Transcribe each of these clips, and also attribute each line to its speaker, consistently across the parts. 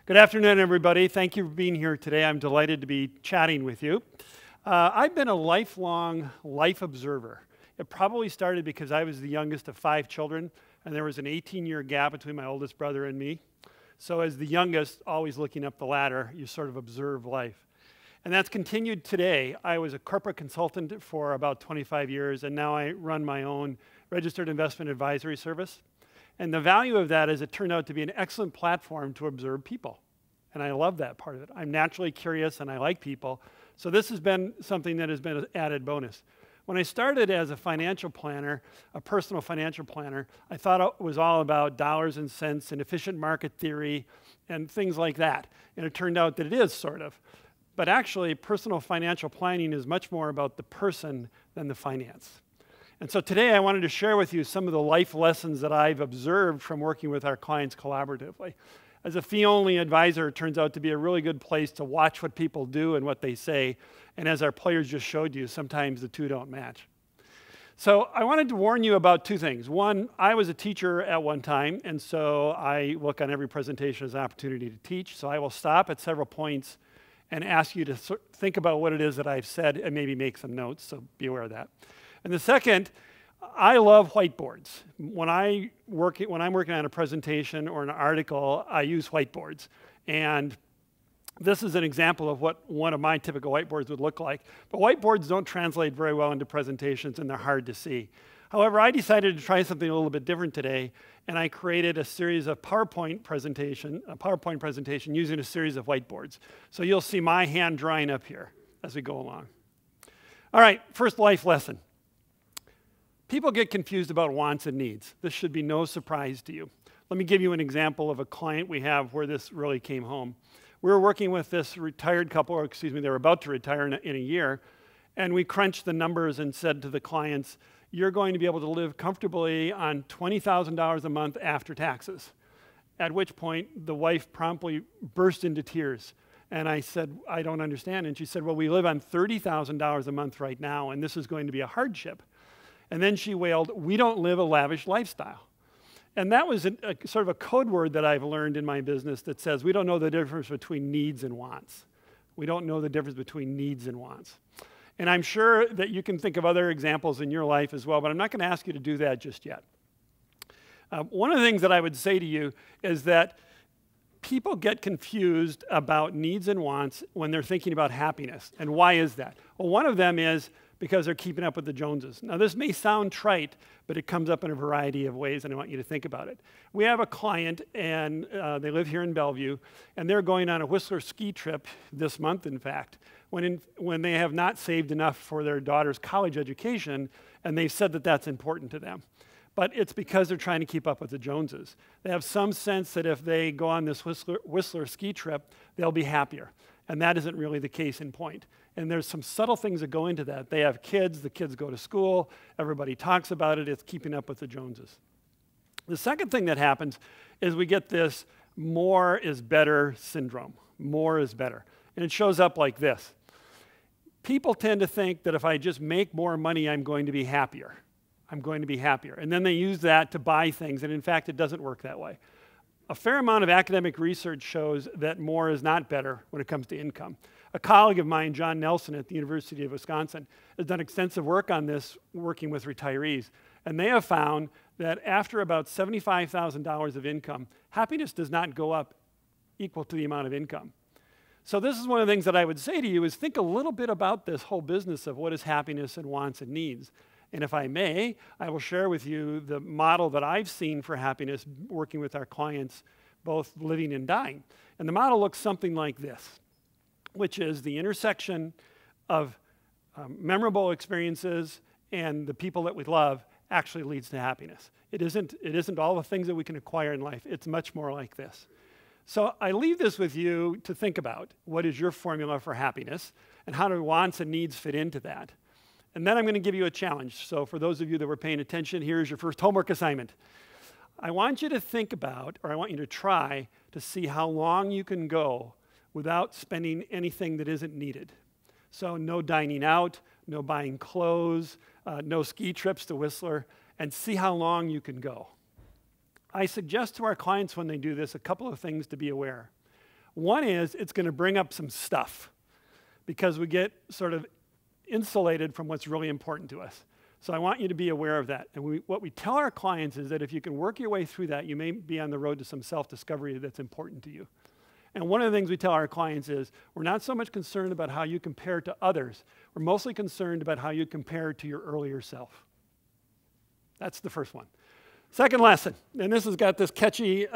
Speaker 1: Good afternoon, everybody. Thank you for being here today. I'm delighted to be chatting with you. I've been a lifelong life observer. It probably started because I was the youngest of 5 children, and there was an 18-year gap between my oldest brother and me. So as the youngest, always looking up the ladder, you sort of observe life. And that's continued today. I was a corporate consultant for about 25 years, and now I run my own registered investment advisory service. And the value of that is it turned out to be an excellent platform to observe people. And I love that part of it. I'm naturally curious and I like people. So this has been something that has been an added bonus. When I started as a financial planner, a personal financial planner, I thought it was all about dollars and cents and efficient market theory and things like that. And it turned out that it is sort of. But actually, personal financial planning is much more about the person than the finance. And so today I wanted to share with you some of the life lessons that I've observed from working with our clients collaboratively. As a fee-only advisor, it turns out to be a really good place to watch what people do and what they say. And as our players just showed you, sometimes the two don't match. So I wanted to warn you about 2 things. One, I was a teacher at one time, and so I look on every presentation as an opportunity to teach. So I will stop at several points and ask you to think about what it is that I've said and maybe make some notes, so be aware of that. And the second, I love whiteboards. When I'm working on a presentation or an article, I use whiteboards. And this is an example of what one of my typical whiteboards would look like. But whiteboards don't translate very well into presentations, and they're hard to see. However, I decided to try something a little bit different today, and I created a series of PowerPoint presentation using a series of whiteboards. So you'll see my hand drawing up here as we go along. All right, first life lesson. People get confused about wants and needs. This should be no surprise to you. Let me give you an example of a client we have where this really came home. We were working with this retired couple, or excuse me, they were about to retire in a year, and we crunched the numbers and said to the clients, you're going to be able to live comfortably on $20,000 a month after taxes. At which point, the wife promptly burst into tears. And I said, I don't understand. And she said, well, we live on $30,000 a month right now, and this is going to be a hardship. And then she wailed, we don't live a lavish lifestyle. And that was sort of a code word that I've learned in my business that says we don't know the difference between needs and wants. We don't know the difference between needs and wants. And I'm sure that you can think of other examples in your life as well, but I'm not going to ask you to do that just yet. One of the things that I would say to you is that people get confused about needs and wants when they're thinking about happiness. And why is that? Well, one of them is because they're keeping up with the Joneses. Now, this may sound trite, but it comes up in a variety of ways, and I want you to think about it. We have a client, and they live here in Bellevue, and they're going on a Whistler ski trip this month, in fact, when they have not saved enough for their daughter's college education, and they've said that that's important to them. But it's because they're trying to keep up with the Joneses. They have some sense that if they go on this Whistler ski trip, they'll be happier. And that isn't really the case in point. And there's some subtle things that go into that. They have kids, the kids go to school, everybody talks about it, it's keeping up with the Joneses. The second thing that happens is we get this more is better syndrome. More is better. And it shows up like this. People tend to think that if I just make more money, I'm going to be happier. I'm going to be happier. And then they use that to buy things, and in fact, it doesn't work that way. A fair amount of academic research shows that more is not better when it comes to income. A colleague of mine, John Nelson at the University of Wisconsin, has done extensive work on this, working with retirees. And they have found that after about $75,000 of income, happiness does not go up equal to the amount of income. So this is one of the things that I would say to you is think a little bit about this whole business of what is happiness and wants and needs. And if I may, I will share with you the model that I've seen for happiness working with our clients, both living and dying. And the model looks something like this, which is the intersection of memorable experiences and the people that we love actually leads to happiness. It isn't all the things that we can acquire in life. It's much more like this. So I leave this with you to think about. What is your formula for happiness? And how do wants and needs fit into that? And then I'm going to give you a challenge. So for those of you that were paying attention, here's your first homework assignment. I want you to think about, or I want you to try to see how long you can go without spending anything that isn't needed. So no dining out, no buying clothes, no ski trips to Whistler, and see how long you can go. I suggest to our clients when they do this a couple of things to be aware. One is it's going to bring up some stuff because we get sort of insulated from what's really important to us. So I want you to be aware of that. And what we tell our clients is that if you can work your way through that, you may be on the road to some self-discovery that's important to you. And one of the things we tell our clients is we're not so much concerned about how you compare to others. We're mostly concerned about how you compare to your earlier self. That's the first one. Second lesson, and this has got this catchy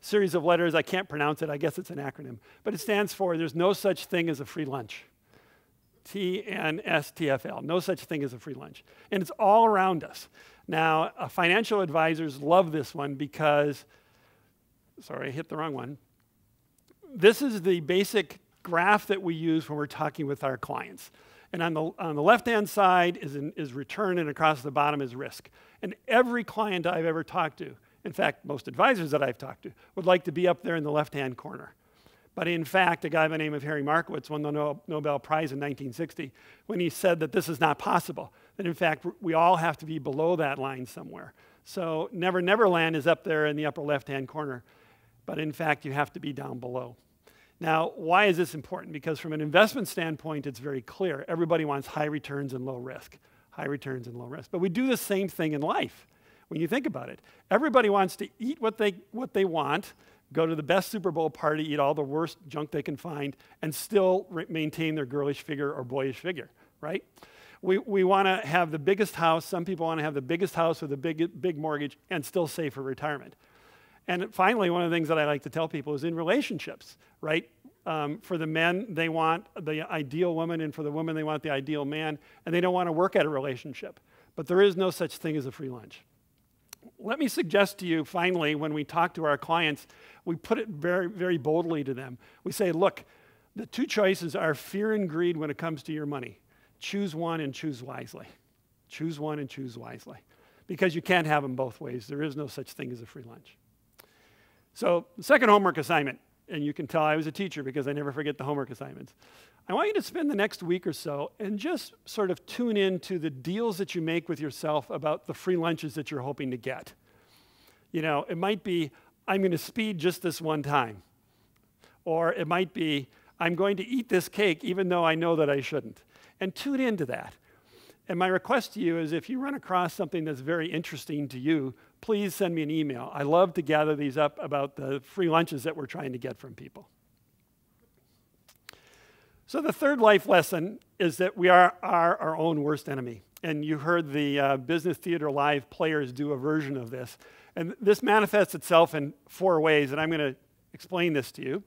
Speaker 1: series of letters. I can't pronounce it. I guess it's an acronym. But it stands for there's no such thing as a free lunch. TNSTFL, no such thing as a free lunch. And it's all around us. Now, financial advisors love this one because, sorry, I hit the wrong one. This is the basic graph that we use when we're talking with our clients. And on the left-hand side is return, and across the bottom is risk. And every client I've ever talked to, in fact, most advisors that I've talked to, would like to be up there in the left-hand corner. But in fact, a guy by the name of Harry Markowitz won the Nobel Prize in 1960 when he said that this is not possible. That in fact, we all have to be below that line somewhere. So Never Never Land is up there in the upper left-hand corner. But in fact, you have to be down below. Now, why is this important? Because from an investment standpoint, it's very clear. Everybody wants high returns and low risk. High returns and low risk. But we do the same thing in life when you think about it. Everybody wants to eat what they want, go to the best Super Bowl party, eat all the worst junk they can find, and still maintain their girlish figure or boyish figure, right? We want to have the biggest house. Some people want to have the biggest house with a big mortgage and still save for retirement. And finally, one of the things that I like to tell people is in relationships, right? For the men, they want the ideal woman, and for the women, they want the ideal man, and they don't want to work at a relationship. But there is no such thing as a free lunch. Let me suggest to you, finally, when we talk to our clients, we put it very, very boldly to them. We say, look, the two choices are fear and greed when it comes to your money. Choose one and choose wisely. Choose one and choose wisely. Because you can't have them both ways. There is no such thing as a free lunch. So the second homework assignment, and you can tell I was a teacher because I never forget the homework assignments. I want you to spend the next week or so and just sort of tune in to the deals that you make with yourself about the free lunches that you're hoping to get. You know, it might be, I'm going to speed just this one time. Or it might be, I'm going to eat this cake even though I know that I shouldn't. And tune into that. And my request to you is if you run across something that's very interesting to you, please send me an email. I love to gather these up about the free lunches that we're trying to get from people. So the third life lesson is that we are our own worst enemy. And you heard the Business Theater Live players do a version of this. And this manifests itself in 4 ways, and I'm going to explain this to you.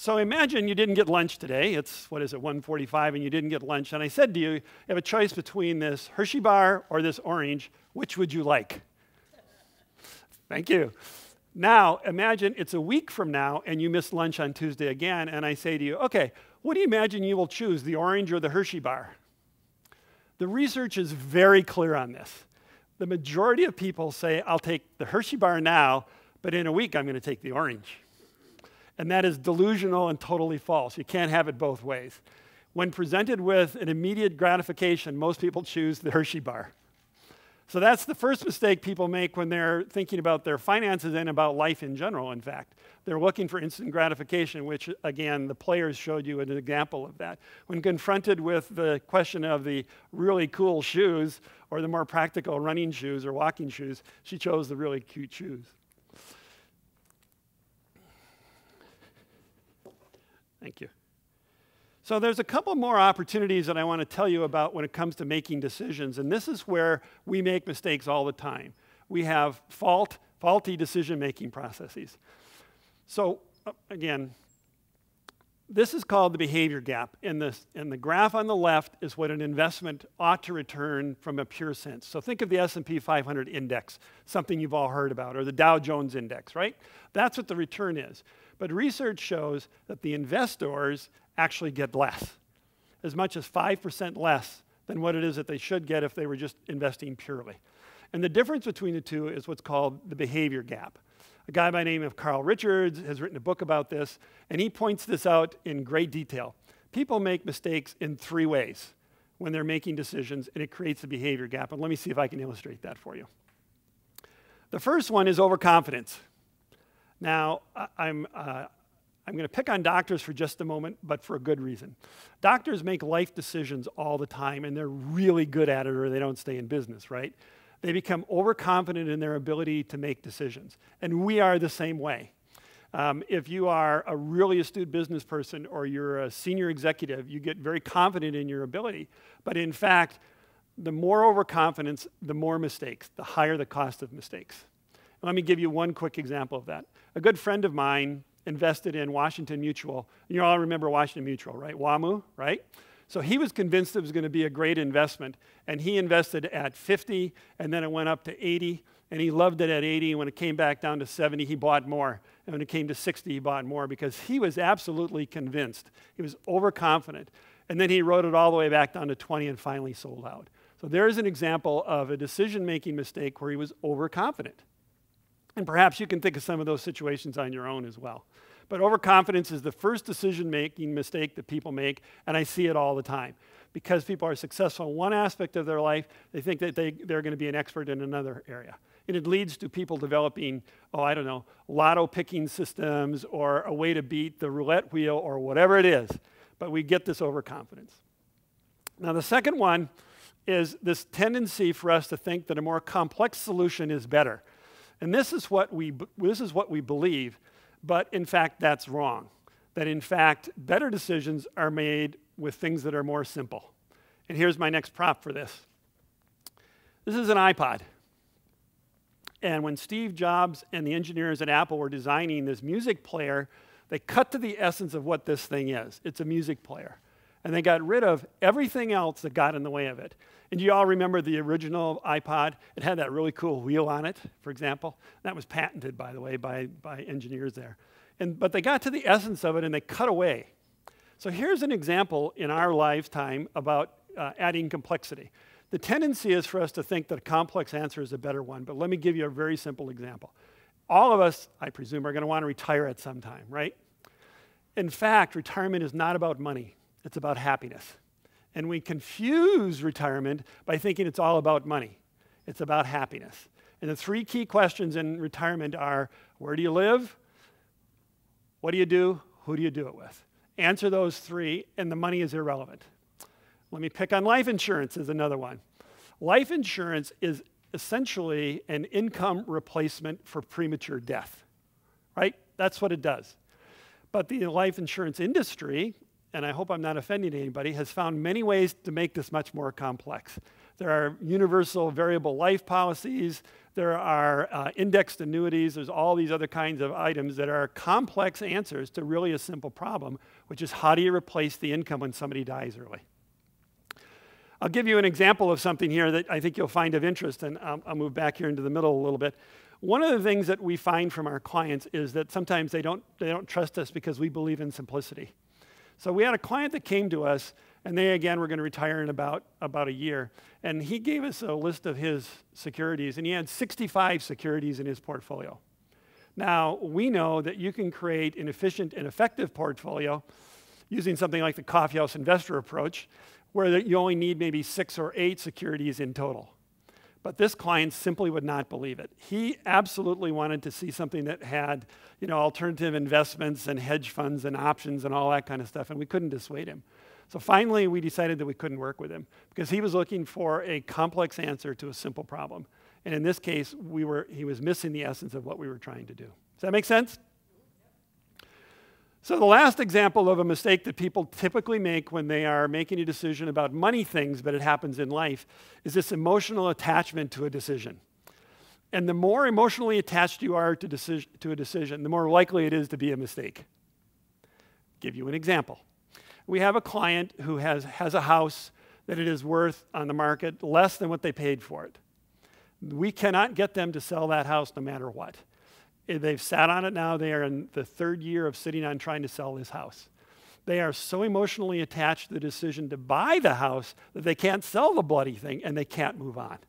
Speaker 1: So imagine you didn't get lunch today. It's, 1:45, and you didn't get lunch. And I said to you, you have a choice between this Hershey bar or this orange. Which would you like? Thank you. Now, imagine it's a week from now, and you miss lunch on Tuesday again, and I say to you, okay, what do you imagine you will choose, the orange or the Hershey bar? The research is very clear on this. The majority of people say, I'll take the Hershey bar now, but in a week I'm going to take the orange. And that is delusional and totally false. You can't have it both ways. When presented with an immediate gratification, most people choose the Hershey bar. So that's the first mistake people make when they're thinking about their finances and about life in general, in fact. They're looking for instant gratification, which, again, the players showed you an example of that. When confronted with the question of the really cool shoes or the more practical running shoes or walking shoes, she chose the really cute shoes. Thank you. So there's a couple more opportunities that I want to tell you about when it comes to making decisions, and this is where we make mistakes all the time. We have faulty decision-making processes. So again, this is called the behavior gap, and the graph on the left is what an investment ought to return from a pure sense. So think of the S&P 500 index, something you've all heard about, or the Dow Jones index, right? That's what the return is. But research shows that the investors actually get less, as much as 5% less than what it is that they should get if they were just investing purely. And the difference between the two is what's called the behavior gap. A guy by the name of Carl Richards has written a book about this, and he points this out in great detail. People make mistakes in 3 ways when they're making decisions, and it creates a behavior gap. And let me see if I can illustrate that for you. The first one is overconfidence. Now, I'm going to pick on doctors for just a moment, but for a good reason. Doctors make life decisions all the time, and they're really good at it, or they don't stay in business, right? They become overconfident in their ability to make decisions. And we are the same way. If you are a really astute business person or you're a senior executive, you get very confident in your ability. But in fact, the more overconfidence, the more mistakes, the higher the cost of mistakes. Let me give you one quick example of that. A good friend of mine invested in Washington Mutual. You all remember Washington Mutual, right? WAMU, right? So he was convinced it was going to be a great investment, and he invested at 50, and then it went up to 80, and he loved it at 80. When it came back down to 70, he bought more. And when it came to 60, he bought more because he was absolutely convinced. He was overconfident. And then he wrote it all the way back down to 20 and finally sold out. So there's an example of a decision-making mistake where he was overconfident. And perhaps you can think of some of those situations on your own as well. But overconfidence is the first decision-making mistake that people make, and I see it all the time. Because people are successful in one aspect of their life, they think that they're going to be an expert in another area. And it leads to people developing, lotto picking systems or a way to beat the roulette wheel or whatever it is. But we get this overconfidence. Now, the second one is this tendency for us to think that a more complex solution is better. And this is what we believe, but in fact, that's wrong. That in fact, better decisions are made with things that are more simple. And here's my next prop for this. This is an iPod. And when Steve Jobs and the engineers at Apple were designing this music player, they cut to the essence of what this thing is. It's a music player. And they got rid of everything else that got in the way of it. And do you all remember the original iPod? It had that really cool wheel on it, for example. That was patented, by the way, by engineers there. But they got to the essence of it and they cut away. So here's an example in our lifetime about adding complexity. The tendency is for us to think that a complex answer is a better one, but let me give you a very simple example. All of us, I presume, are going to want to retire at some time, right? In fact, retirement is not about money. It's about happiness. And we confuse retirement by thinking it's all about money. It's about happiness. And the three key questions in retirement are, where do you live? What do you do? Who do you do it with? Answer those three, and the money is irrelevant. Let me pick on life insurance as another one. Life insurance is essentially an income replacement for premature death, right? That's what it does. But the life insurance industry, and I hope I'm not offending anybody, has found many ways to make this much more complex. There are universal variable life policies. There are indexed annuities. There's all these other kinds of items that are complex answers to really a simple problem, which is how do you replace the income when somebody dies early? I'll give you an example of something here that I think you'll find of interest, and I'll move back here into the middle a little bit. One of the things that we find from our clients is that sometimes they don't trust us because we believe in simplicity. So we had a client that came to us, and they, again, were going to retire in about a year. And he gave us a list of his securities, and he had 65 securities in his portfolio. Now, we know that you can create an efficient and effective portfolio using something like the coffeehouse investor approach, where you only need maybe 6 or 8 securities in total. But this client simply would not believe it. He absolutely wanted to see something that had, alternative investments and hedge funds and options and all that kind of stuff, and we couldn't dissuade him. So finally, we decided that we couldn't work with him because he was looking for a complex answer to a simple problem. And in this case, he was missing the essence of what we were trying to do. Does that make sense? So the last example of a mistake that people typically make when they are making a decision about money things, but it happens in life, is this emotional attachment to a decision. And the more emotionally attached you are to a decision, the more likely it is to be a mistake. Give you an example. We have a client who has a house that it is worth on the market less than what they paid for it. We cannot get them to sell that house no matter what. They've sat on it now. They are in the 3rd year of sitting on trying to sell this house. They are so emotionally attached to the decision to buy the house that they can't sell the bloody thing and they can't move on.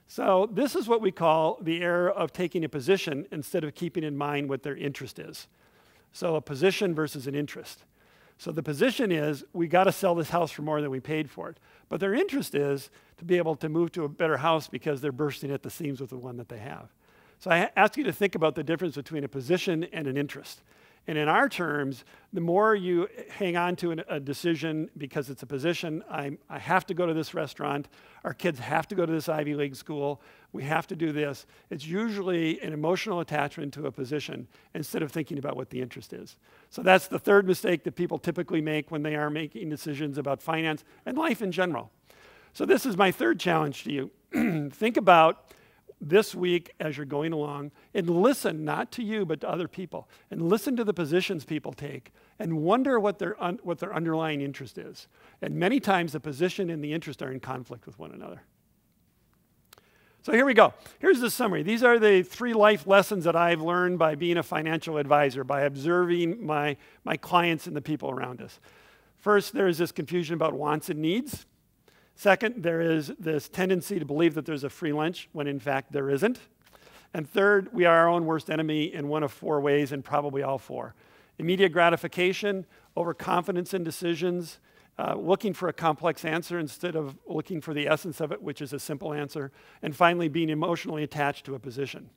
Speaker 1: So this is what we call the error of taking a position instead of keeping in mind what their interest is. So a position versus an interest. So the position is, we got to sell this house for more than we paid for it. But their interest is to be able to move to a better house because they're bursting at the seams with the one that they have. So I ask you to think about the difference between a position and an interest. And in our terms, the more you hang on to a decision because it's a position, I have to go to this restaurant, our kids have to go to this Ivy League school, we have to do this, it's usually an emotional attachment to a position instead of thinking about what the interest is. So that's the third mistake that people typically make when they are making decisions about finance and life in general. So this is my third challenge to you. Think about this week as you're going along and listen, not to you, but to other people, and listen to the positions people take and wonder what their underlying interest is. And many times the position and the interest are in conflict with one another. So here we go. Here's the summary. These are the 3 life lessons that I've learned by being a financial advisor, by observing my clients and the people around us. First, there is this confusion about wants and needs. Second, there is this tendency to believe that there's a free lunch when in fact there isn't. And third, we are our own worst enemy in one of 4 ways, and probably all 4. Immediate gratification, overconfidence in decisions, looking for a complex answer instead of looking for the essence of it, which is a simple answer, and finally being emotionally attached to a position.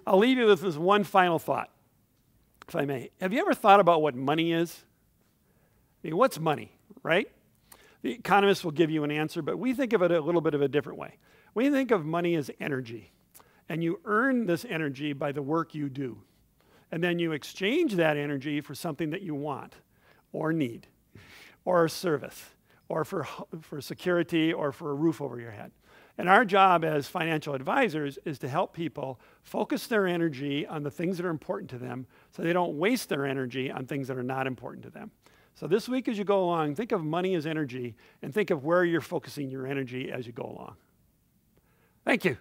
Speaker 1: I'll leave you with this one final thought, if I may. Have you ever thought about what money is? I mean, what's money, right? The economists will give you an answer, but we think of it a little bit of a different way. We think of money as energy, and you earn this energy by the work you do. And then you exchange that energy for something that you want or need, or a service, or for security, or for a roof over your head. And our job as financial advisors is to help people focus their energy on the things that are important to them so they don't waste their energy on things that are not important to them. So this week as you go along, think of money as energy and think of where you're focusing your energy as you go along. Thank you.